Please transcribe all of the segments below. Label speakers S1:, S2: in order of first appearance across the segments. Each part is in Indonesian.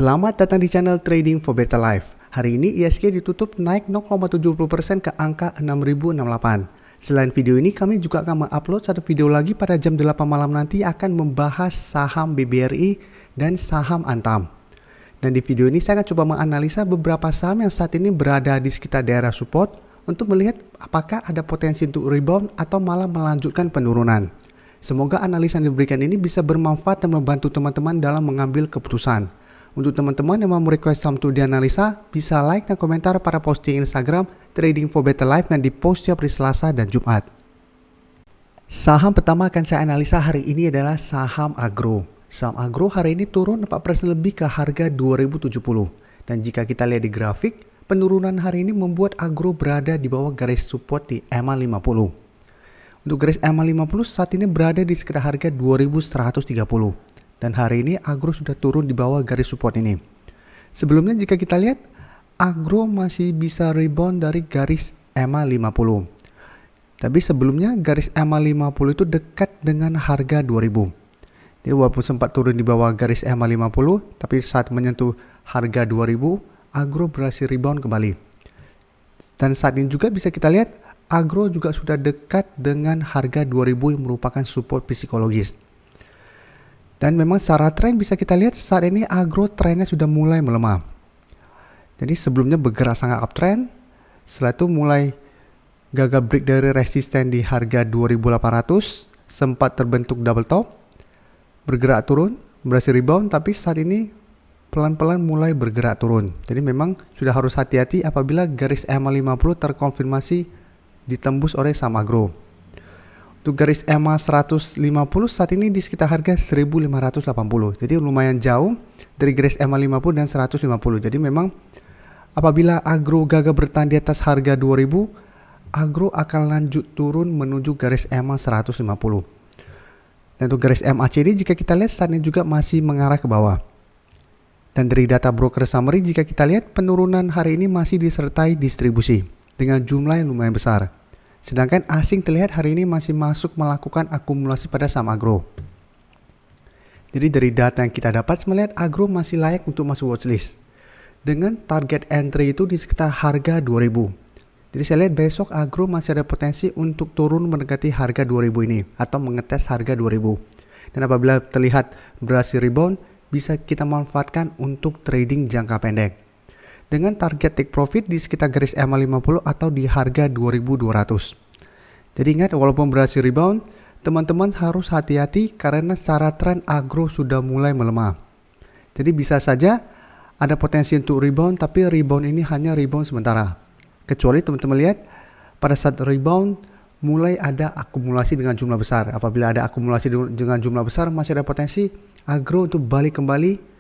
S1: Selamat datang di channel Trading for Better Life. Hari ini ISG ditutup naik 0,70% ke angka 6068. Selain video ini, kami juga akan mengupload satu video lagi pada jam 8 malam nanti akan membahas saham BBRI dan saham Antam. Dan di video ini saya akan coba menganalisa beberapa saham yang saat ini berada di sekitar daerah support untuk melihat apakah ada potensi untuk rebound atau malah melanjutkan penurunan. Semoga analisa yang diberikan ini bisa bermanfaat dan membantu teman-teman dalam mengambil keputusan. Untuk teman-teman yang mau request saham untuk dianalisa, bisa like dan komentar pada posting Instagram Trading for Better Life yang dipost setiap hari Selasa dan Jumat. Saham pertama akan saya analisa hari ini adalah saham Agro. Saham Agro hari ini turun 4% lebih ke harga 2070. Dan jika kita lihat di grafik, penurunan hari ini membuat Agro berada di bawah garis support di EMA 50. Untuk garis EMA 50 saat ini berada di sekitar harga 2130. Dan hari ini Agro sudah turun di bawah garis support ini. Sebelumnya jika kita lihat, Agro masih bisa rebound dari garis EMA 50. Tapi sebelumnya garis EMA 50 itu dekat dengan harga 2000. Jadi walaupun sempat turun di bawah garis EMA 50, tapi saat menyentuh harga 2000, Agro berhasil rebound kembali. Dan saat ini juga bisa kita lihat, Agro juga sudah dekat dengan harga 2000 yang merupakan support psikologis. Dan memang secara tren bisa kita lihat saat ini Agro trennya sudah mulai melemah. Jadi sebelumnya bergerak sangat uptrend, setelah itu mulai gagal break dari resisten di harga 2800, sempat terbentuk double top, bergerak turun, berhasil rebound, tapi saat ini pelan-pelan mulai bergerak turun. Jadi memang sudah harus hati-hati apabila garis EMA 50 terkonfirmasi ditembus oleh saham Agro. Untuk garis EMA 150 saat ini di sekitar harga 1580. Jadi lumayan jauh dari garis EMA 50 dan 150. Jadi memang apabila Agro gagal bertahan di atas harga 2000, Agro akan lanjut turun menuju garis EMA 150. Dan untuk garis MACD jika kita lihat saat ini juga masih mengarah ke bawah. Dan dari data broker summary jika kita lihat penurunan hari ini masih disertai distribusi dengan jumlah yang lumayan besar. Sedangkan asing terlihat hari ini masih masuk melakukan akumulasi pada saham Agro. Jadi dari data yang kita dapat melihat Agro masih layak untuk masuk watchlist. Dengan target entry itu di sekitar harga 2000. Jadi saya lihat besok Agro masih ada potensi untuk turun mendekati harga 2000 ini atau mengetes harga 2000. Dan apabila terlihat berhasil rebound, bisa kita manfaatkan untuk trading jangka pendek. Dengan target take profit di sekitar garis EMA 50 atau di harga 2200. Jadi ingat walaupun berhasil rebound, teman-teman harus hati-hati karena secara tren Agro sudah mulai melemah. Jadi bisa saja ada potensi untuk rebound, tapi rebound ini hanya rebound sementara. Kecuali teman-teman lihat pada saat rebound mulai ada akumulasi dengan jumlah besar. Apabila ada akumulasi dengan jumlah besar masih ada potensi Agro untuk balik kembali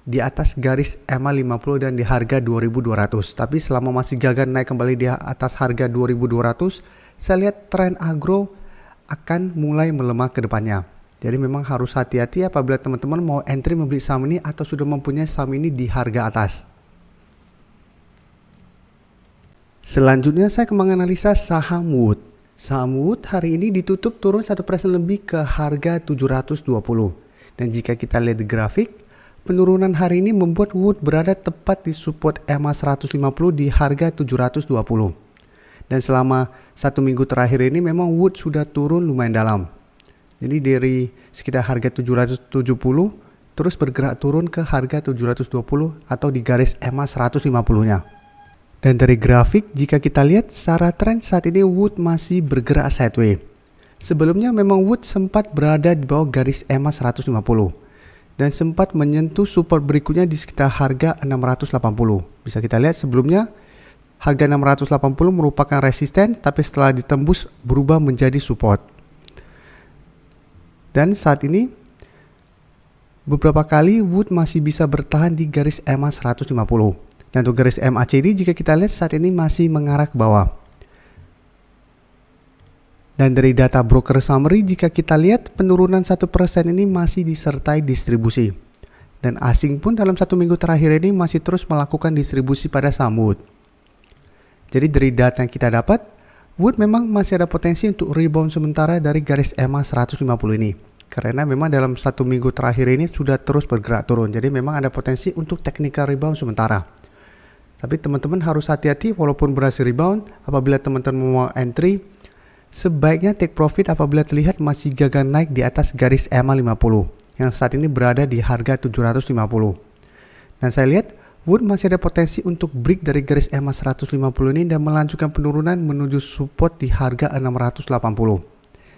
S1: di atas garis EMA 50 dan di harga 2200. Tapi selama masih gagal naik kembali di atas harga 2200, saya lihat tren Agro akan mulai melemah ke depannya. Jadi memang harus hati-hati apabila teman-teman mau entry membeli saham ini atau sudah mempunyai saham ini di harga atas. Selanjutnya saya akan menganalisa saham Wood. Saham Wood hari ini ditutup turun 1% lebih ke harga 720. Dan jika kita lihat di grafik, penurunan hari ini membuat Wood berada tepat di support EMA 150 di harga 720. Dan selama satu minggu terakhir ini memang Wood sudah turun lumayan dalam. Jadi dari sekitar harga 770 terus bergerak turun ke harga 720 atau di garis EMA 150-nya. Dan dari grafik jika kita lihat secara tren saat ini Wood masih bergerak sideways. Sebelumnya memang Wood sempat berada di bawah garis EMA 150. Dan sempat menyentuh support berikutnya di sekitar harga 680. Bisa kita lihat sebelumnya harga 680 merupakan resisten, tapi setelah ditembus berubah menjadi support. Dan saat ini beberapa kali Wood masih bisa bertahan di garis EMA 150. Dan untuk garis MACD jika kita lihat saat ini masih mengarah ke bawah. Dan dari data broker summary jika kita lihat penurunan 1% ini masih disertai distribusi. Dan asing pun dalam satu minggu terakhir ini masih terus melakukan distribusi pada saham Wood. Jadi dari data yang kita dapat, Wood memang masih ada potensi untuk rebound sementara dari garis EMA 150 ini. Karena memang dalam 1 minggu terakhir ini sudah terus bergerak turun. Jadi memang ada potensi untuk technical rebound sementara. Tapi teman-teman harus hati-hati walaupun berhasil rebound. Apabila teman-teman mau entry, sebaiknya take profit apabila terlihat masih gagal naik di atas garis EMA 50 yang saat ini berada di harga 750. Dan saya lihat Wood masih ada potensi untuk break dari garis EMA 150 ini dan melanjutkan penurunan menuju support di harga 680.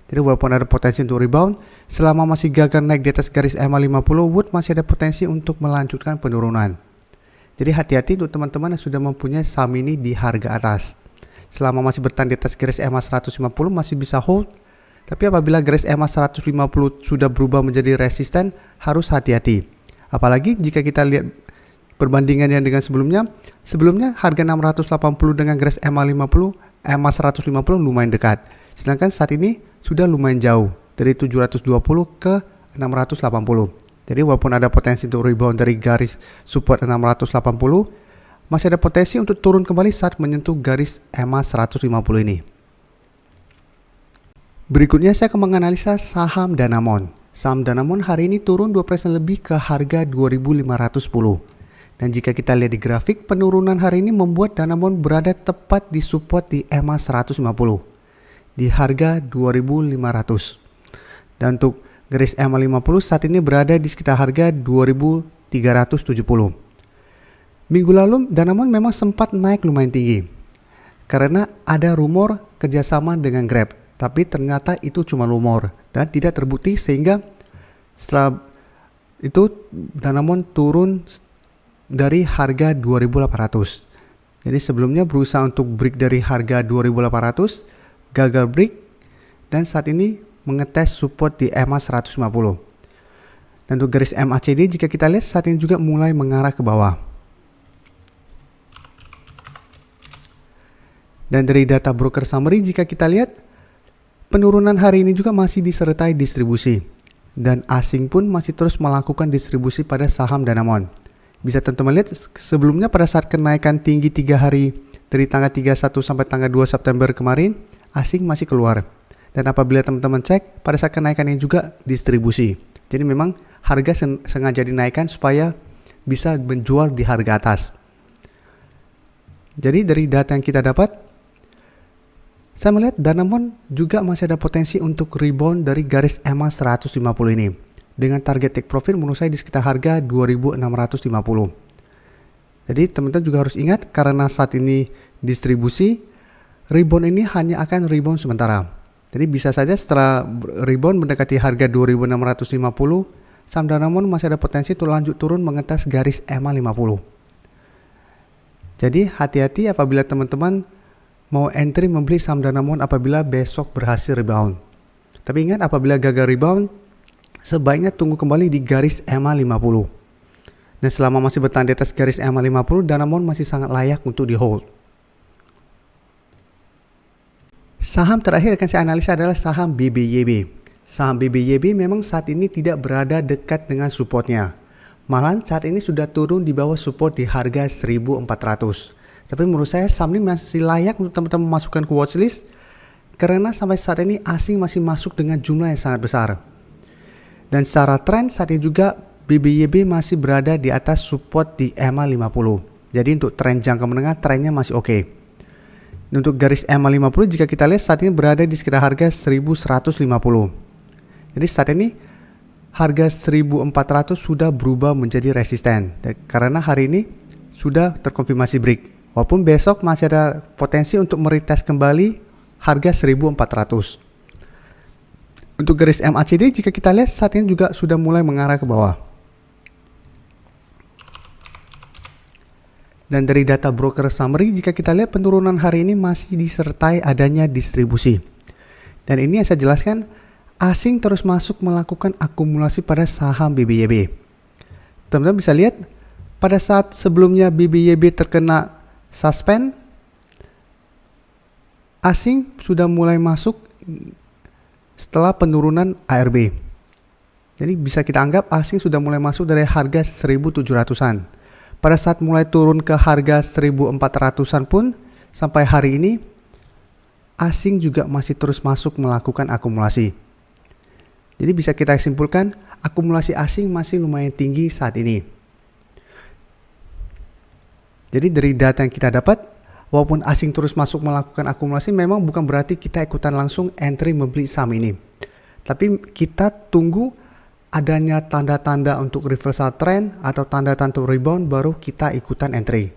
S1: Jadi walaupun ada potensi untuk rebound, selama masih gagal naik di atas garis EMA 50, Wood masih ada potensi untuk melanjutkan penurunan. Jadi hati-hati untuk teman-teman yang sudah mempunyai saham ini di harga atas. Selama masih bertahan di atas garis EMA 150 masih bisa hold. Tapi apabila garis EMA 150 sudah berubah menjadi resisten, harus hati-hati. Apalagi jika kita lihat perbandingannya dengan sebelumnya harga 680 dengan garis EMA 50, EMA 150 lumayan dekat. Sedangkan saat ini sudah lumayan jauh, dari 720 ke 680. Jadi walaupun ada potensi untuk rebound dari garis support 680, masih ada potensi untuk turun kembali saat menyentuh garis EMA 150 ini. Berikutnya saya akan menganalisa saham Danamon. Saham Danamon hari ini turun 2% lebih ke harga 2.510. Dan jika kita lihat di grafik, penurunan hari ini membuat Danamon berada tepat di support di EMA 150 di harga 2.500. Dan untuk garis EMA 50 saat ini berada di sekitar harga 2.370. Minggu lalu Danamon memang sempat naik lumayan tinggi karena ada rumor kerjasama dengan Grab, tapi ternyata itu cuma rumor dan tidak terbukti, sehingga setelah itu Danamon turun dari harga 2.800. Jadi sebelumnya berusaha untuk break dari harga 2.800, gagal break, dan saat ini mengetes support di EMA 150. Dan untuk garis MACD jika kita lihat saat ini juga mulai mengarah ke bawah. Dan dari data broker summary jika kita lihat, penurunan hari ini juga masih disertai distribusi. Dan asing pun masih terus melakukan distribusi pada saham Danamon. Bisa teman-teman lihat sebelumnya pada saat kenaikan tinggi 3 hari dari tanggal 31 sampai tanggal 2 September kemarin, asing masih keluar. Dan apabila teman-teman cek, pada saat kenaikan ini juga distribusi. Jadi memang harga sengaja dinaikkan supaya bisa menjual di harga atas. Jadi dari data yang kita dapat, saya melihat Danamon juga masih ada potensi untuk rebound dari garis EMA 150 ini. Dengan target take profit menurut saya di sekitar harga 2.650. Jadi teman-teman juga harus ingat, karena saat ini distribusi, rebound ini hanya akan rebound sementara. Jadi bisa saja setelah rebound mendekati harga 2.650, saham Danamon masih ada potensi untuk lanjut turun mengetes garis EMA 50. Jadi hati-hati apabila teman-teman mau entry membeli saham Danamon apabila besok berhasil rebound. Tapi ingat, apabila gagal rebound, sebaiknya tunggu kembali di garis EMA 50. Dan selama masih bertahan di atas garis EMA 50, Danamon masih sangat layak untuk di hold. Saham terakhir akan saya analisa adalah saham BBYB. Saham BBYB memang saat ini tidak berada dekat dengan supportnya. Malahan saat ini sudah turun di bawah support di harga 1.400. Tapi menurut saya saham ini masih layak untuk teman-teman memasukkan ke watchlist, karena sampai saat ini asing masih masuk dengan jumlah yang sangat besar. Dan secara tren saat ini juga BBYB masih berada di atas support di EMA 50. Jadi untuk tren jangka menengah trennya masih oke. Untuk garis EMA 50 jika kita lihat saat ini berada di sekitar harga 1.150. Jadi saat ini harga 1.400 sudah berubah menjadi resisten karena hari ini sudah terkonfirmasi break. Walaupun besok masih ada potensi untuk meretest kembali harga 1.400. Untuk garis MACD jika kita lihat saat ini juga sudah mulai mengarah ke bawah. Dan dari data broker summary jika kita lihat penurunan hari ini masih disertai adanya distribusi. Dan ini yang saya jelaskan, asing terus masuk melakukan akumulasi pada saham BBYB. Teman-teman bisa lihat pada saat sebelumnya BBYB terkena suspend, asing sudah mulai masuk setelah penurunan ARB. Jadi bisa kita anggap asing sudah mulai masuk dari harga 1.700-an. Pada saat mulai turun ke harga 1.400-an pun sampai hari ini asing juga masih terus masuk melakukan akumulasi. Jadi bisa kita simpulkan akumulasi asing masih lumayan tinggi saat ini. Jadi dari data yang kita dapat, walaupun asing terus masuk melakukan akumulasi, memang bukan berarti kita ikutan langsung entry membeli saham ini. Tapi kita tunggu adanya tanda-tanda untuk reversal trend atau tanda-tanda rebound baru kita ikutan entry.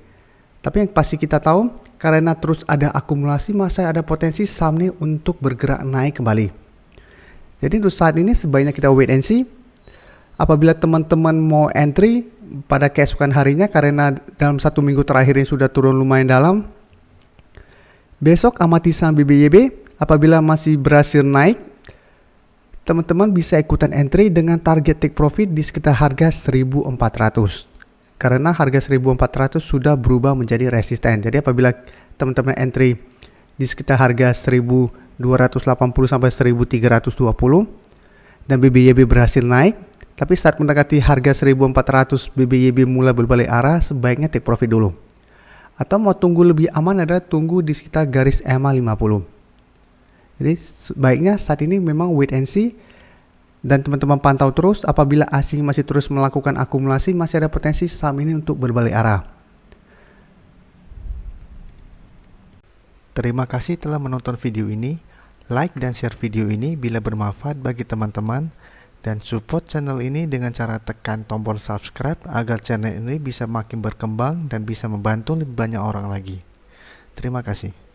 S1: Tapi yang pasti kita tahu, karena terus ada akumulasi, masih ada potensi saham ini untuk bergerak naik kembali. Jadi untuk saat ini sebaiknya kita wait and see. Apabila teman-teman mau entry pada keesokan harinya karena dalam 1 minggu terakhir ini sudah turun lumayan dalam, besok amati saham BBYB. Apabila masih berhasil naik, teman-teman bisa ikutan entry dengan target take profit di sekitar harga 1400. Karena harga 1400 sudah berubah menjadi resisten. Jadi apabila teman-teman entry di sekitar harga 1280 sampai 1320 dan BBYB berhasil naik, tapi saat mendekati harga 1400 BBYB mulai berbalik arah, sebaiknya take profit dulu. Atau mau tunggu lebih aman adalah tunggu di sekitar garis EMA 50. Jadi sebaiknya saat ini memang wait and see, dan teman-teman pantau terus. Apabila asing masih terus melakukan akumulasi, masih ada potensi saham ini untuk berbalik arah. Terima kasih telah menonton video ini. Like dan share video ini bila bermanfaat bagi teman-teman, dan support channel ini dengan cara tekan tombol subscribe agar channel ini bisa makin berkembang dan bisa membantu lebih banyak orang lagi. Terima kasih.